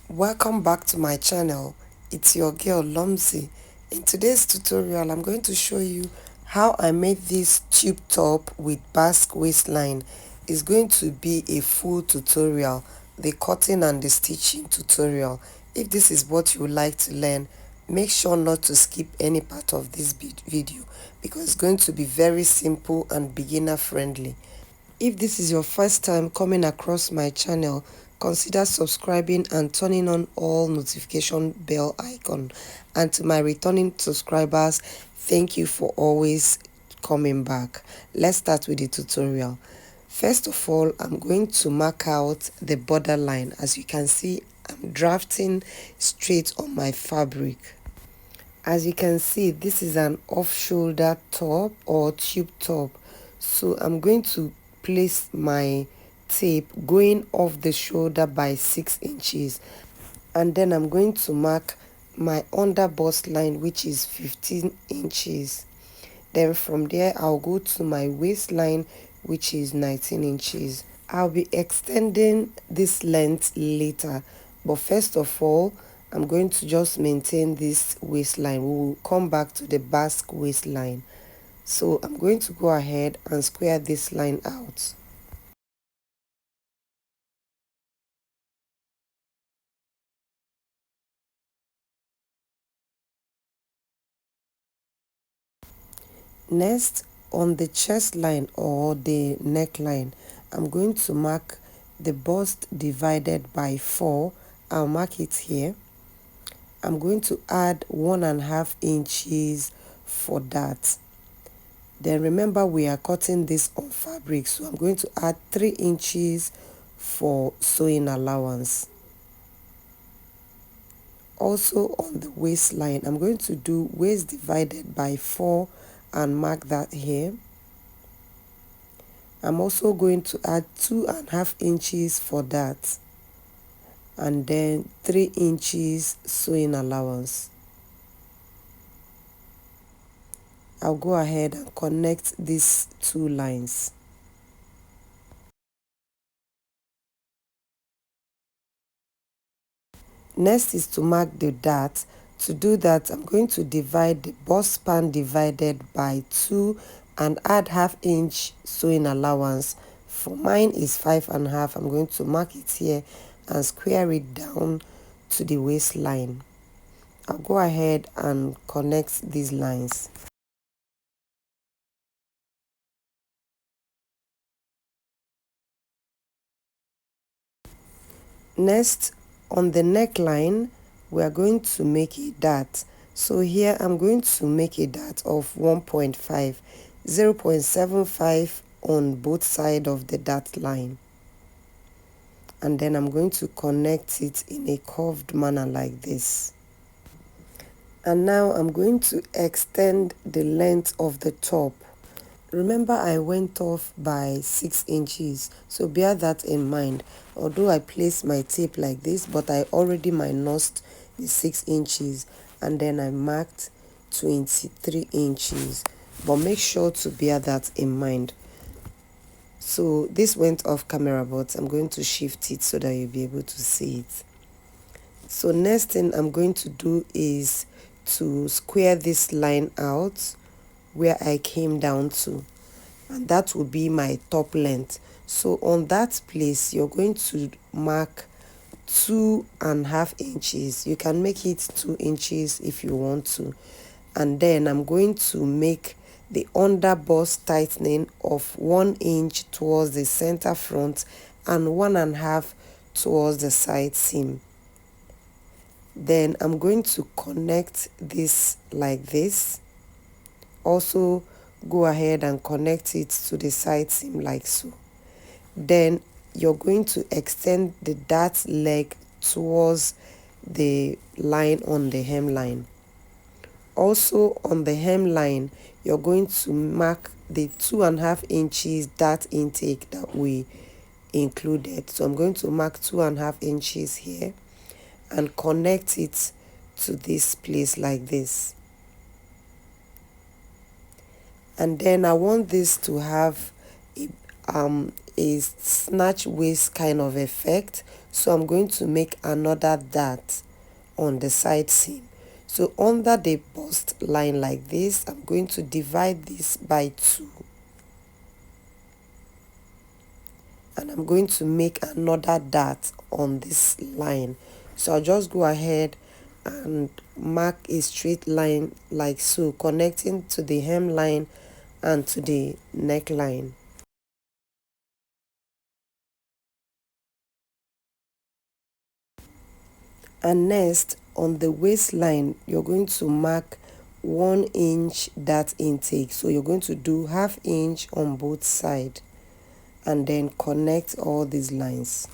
Welcome back to my channel. It's your girl Lomzy. In today's tutorial, I'm going to show you how I made this tube top with Basque waistline. It's going to be a full tutorial, the cutting and the stitching tutorial. If this is what you would like to learn, make sure not to skip any part of this video because it's going to be very simple and beginner friendly. If this is your first time coming across my channel, consider subscribing and turning on all notification bell icon. And to my returning subscribers, thank you for always coming back. Let's start with the tutorial. First of all, I'm going to mark out the borderline. As you can see, I'm drafting straight on my fabric. As you can see, this is an off-shoulder top or tube top. So I'm going to place my tape going off the shoulder by 6 inches, and then I'm going to mark my under bust line, which is 15 inches. Then from there I'll go to my waistline, which is 19 inches. I'll be extending this length later, but first of all I'm going to just maintain this waistline. We will come back to the Basque waistline. So I'm going to go ahead and square this line out. Next, on the chest line or the neckline, I'm going to mark the bust divided by 4. I'll mark it here. I'm going to add 1.5 inches for that. Then remember, we are cutting this on fabric, so I'm going to add 3 inches for sewing allowance. Also on the waistline, I'm going to do waist divided by 4 and mark that here. I'm also going to add 2.5 inches for that, and then 3 inches sewing allowance. I'll go ahead and connect these two lines. Next is to mark the dart. To do that, I'm going to divide the bust span divided by 2 and add 1/2 inch sewing allowance. For mine is 5.5. I'm going to mark it here and square it down to the waistline. I'll go ahead and connect these lines. Next, on the neckline, we are going to make a dart. So here I'm going to make a dart of 1.5, 0.75 on both sides of the dart line. And then I'm going to connect it in a curved manner like this. And now I'm going to extend the length of the top. Remember, I went off by 6 inches, so bear that in mind. Although I placed my tape like this, but I already minused the 6 inches and then I marked 23 inches. But make sure to bear that in mind. So this went off camera, but I'm going to shift it so that you'll be able to see it. So next thing I'm going to do is to square this line out where I came down to, and that will be my top length. So on that place you're going to mark 2.5 inches. You can make it 2 inches if you want to. And then I'm going to make the under bust tightening of 1 inch towards the center front and 1.5 towards the side seam. Then I'm going to connect this like this. Also go ahead and connect it to the side seam like so. Then you're going to extend the dart leg towards the line on the hemline. Also on the hemline, you're going to mark the 2.5 inches dart intake that we included. So I'm going to mark 2.5 inches here and connect it to this place like this. And then I want this to have a a snatch waist kind of effect, so I'm going to make another dart on the side seam. So under the bust line like this, I'm going to divide this by 2, and I'm going to make another dart on this line. So I'll just go ahead and mark a straight line like so, connecting to the hemline and to the neckline. And next, on the waistline, you're going to mark 1 inch dart intake. So you're going to do 1/2 inch on both sides and then connect all these lines.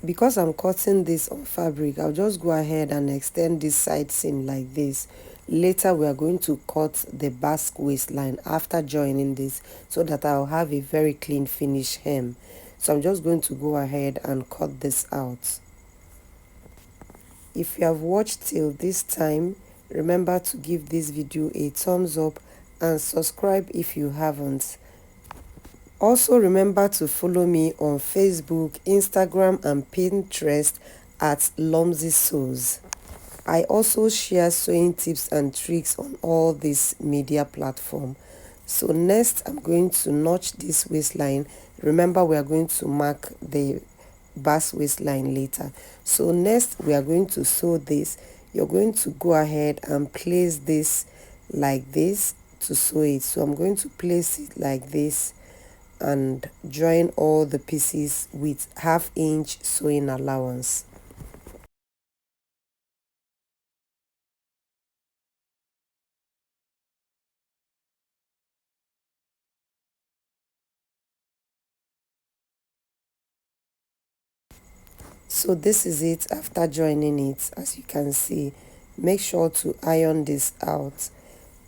Because I'm cutting this on fabric, I'll just go ahead and extend this side seam like this. Later we are going to cut the basque waistline after joining this, so that I'll have a very clean finish hem. So I'm just going to go ahead and cut this out. If you have watched till this time, remember to give this video a thumbs up and subscribe if you haven't. Also remember to follow me on Facebook, Instagram and Pinterest at Lomzy Sews. I also share sewing tips and tricks on all these media platforms. So next I'm going to notch this waistline. Remember, we are going to mark the basque waistline later. So next we are going to sew this. You're going to go ahead and place this like this to sew it. So I'm going to place it like this and join all the pieces with 1/2 inch sewing allowance. So this is it after joining it. As you can see, make sure to iron this out,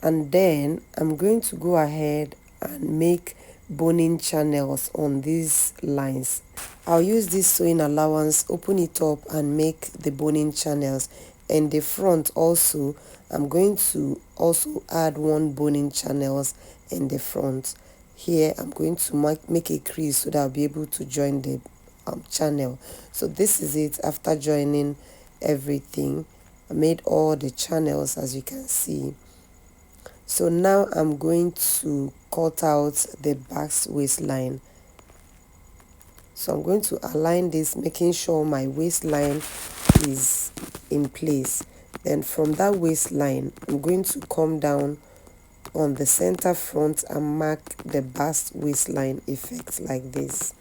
and then I'm going to go ahead and make boning channels on these lines. I'll use this sewing allowance, open it up and make the boning channels. In the front also, I'm going to also add 1 boning channels in the front. Here I'm going to make a crease so that I'll be able to join the channel. So this is it after joining everything. I made all the channels, as you can see. So now I'm going to cut out the basque waistline. So I'm going to align this, making sure my waistline is in place. Then from that waistline, I'm going to come down on the center front and mark the basque waistline effect like this.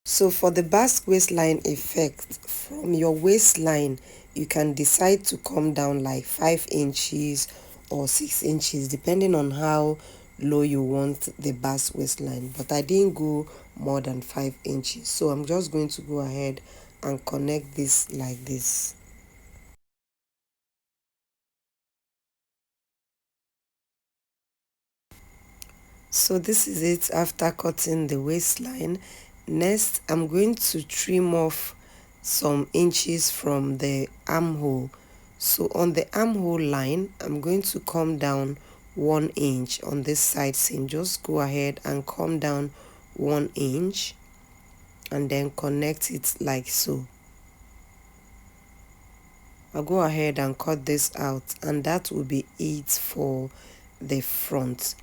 So for the basque waistline effect, from your waistline, you can decide to come down like 5 inches or 6 inches, depending on how low you want the basque waistline. But I didn't go more than 5 inches. So I'm just going to go ahead and connect this like this. So this is it after cutting the waistline. Next, I'm going to trim off some inches from the armhole. So on the armhole line, I'm going to come down 1 inch on this side seam. Just go ahead and come down 1 inch and then connect it like so. I'll go ahead and cut this out, and that will be it for the front.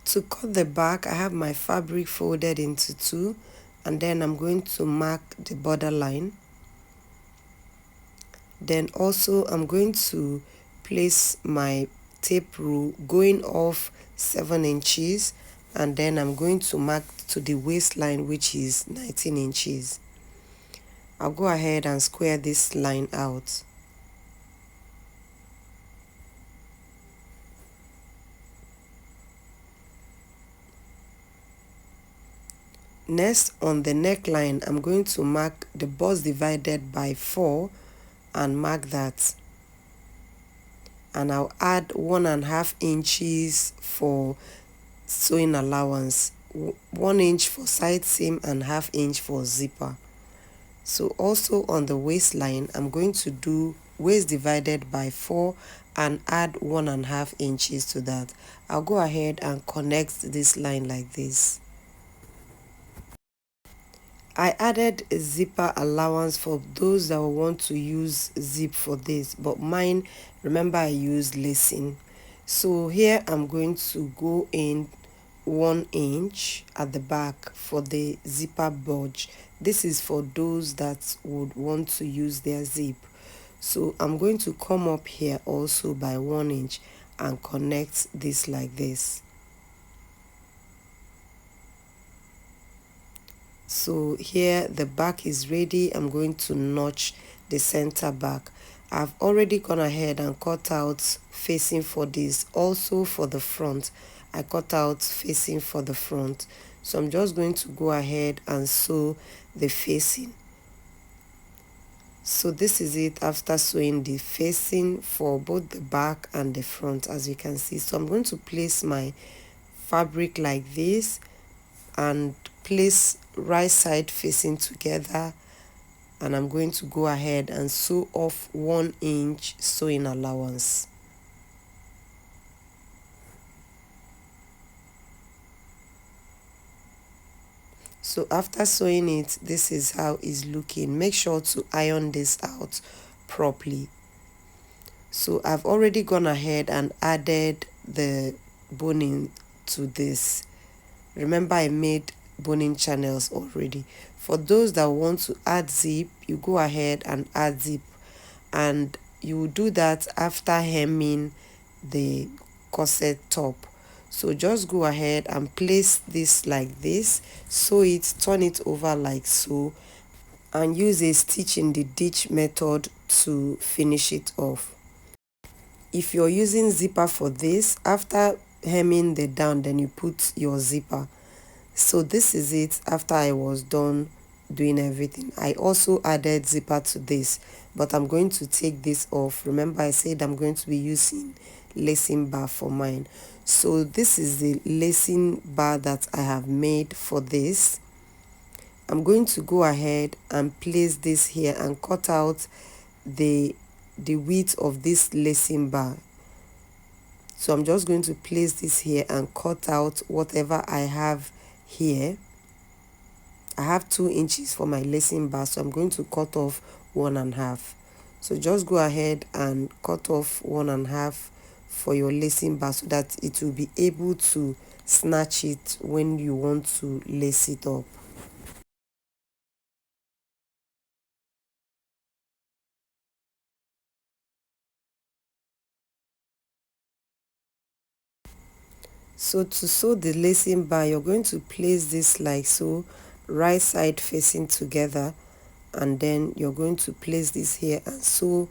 To cut the back, I have my fabric folded into 2, and then I'm going to mark the borderline. Then also I'm going to place my tape rule going off 7 inches, and then I'm going to mark to the waistline, which is 19 inches. I'll go ahead and square this line out. Next, on the neckline, I'm going to mark the bust divided by 4 and mark that, and I'll add 1.5 inches for sewing allowance, 1 inch for side seam and 1/2 inch for zipper. So also on the waistline, I'm going to do waist divided by 4 and add 1.5 inches to that. I'll go ahead and connect this line like this. I added a zipper allowance for those that will want to use zip for this, but mine, remember, I used lacing. So here I'm going to go in 1 inch at the back for the zipper bulge. This is for those that would want to use their zip. So I'm going to come up here also by 1 inch and connect this like this. So here the back is ready. I'm going to notch the center back. I've already gone ahead and cut out facing for this. Also for the front, I cut out facing for the front. So I'm just going to go ahead and sew the facing. So this is it after sewing the facing for both the back and the front, as you can see. So I'm going to place my fabric like this and place right side facing together, and I'm going to go ahead and sew off 1 inch sewing allowance. So after sewing it, this is how it's looking. Make sure to iron this out properly. So I've already gone ahead and added the boning to this. Remember, I made boning channels already. For those that want to add zip, you go ahead and add zip, and you will do that after hemming the corset top. So just go ahead and place this like this, sew it, turn it over like so, and use a stitch in the ditch method to finish it off. If you're using zipper for this, after hemming the down, then you put your zipper. So this is it after I was done doing everything. I also added zipper to this, but I'm going to take this off. Remember, I said I'm going to be using lacing bar for mine. So this is the lacing bar that I have made for this. I'm going to go ahead and place this here and cut out the width of this lacing bar. So I'm just going to place this here and cut out whatever I have here. I have 2 inches for my lacing bar, so I'm going to cut off 1.5. So just go ahead and cut off 1.5 for your lacing bar so that it will be able to snatch it when you want to lace it up. So to sew the lacing bar, you're going to place this like so, right side facing together, and then you're going to place this here and sew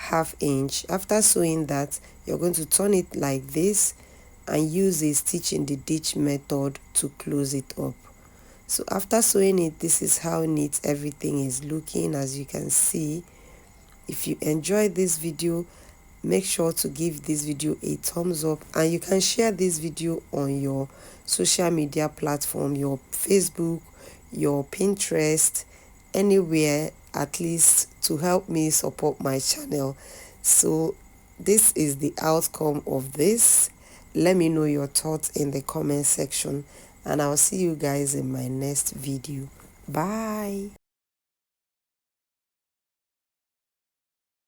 1/2 inch. After sewing that, you're going to turn it like this and use a stitch in the ditch method to close it up. So after sewing it, this is how neat everything is looking, as you can see. If you enjoyed this video, make sure to give this video a thumbs up, and you can share this video on your social media platform, your Facebook, your Pinterest, anywhere, at least to help me support my channel. So this is the outcome of this. Let me know your thoughts in the comment section, and I'll see you guys in my next video. Bye.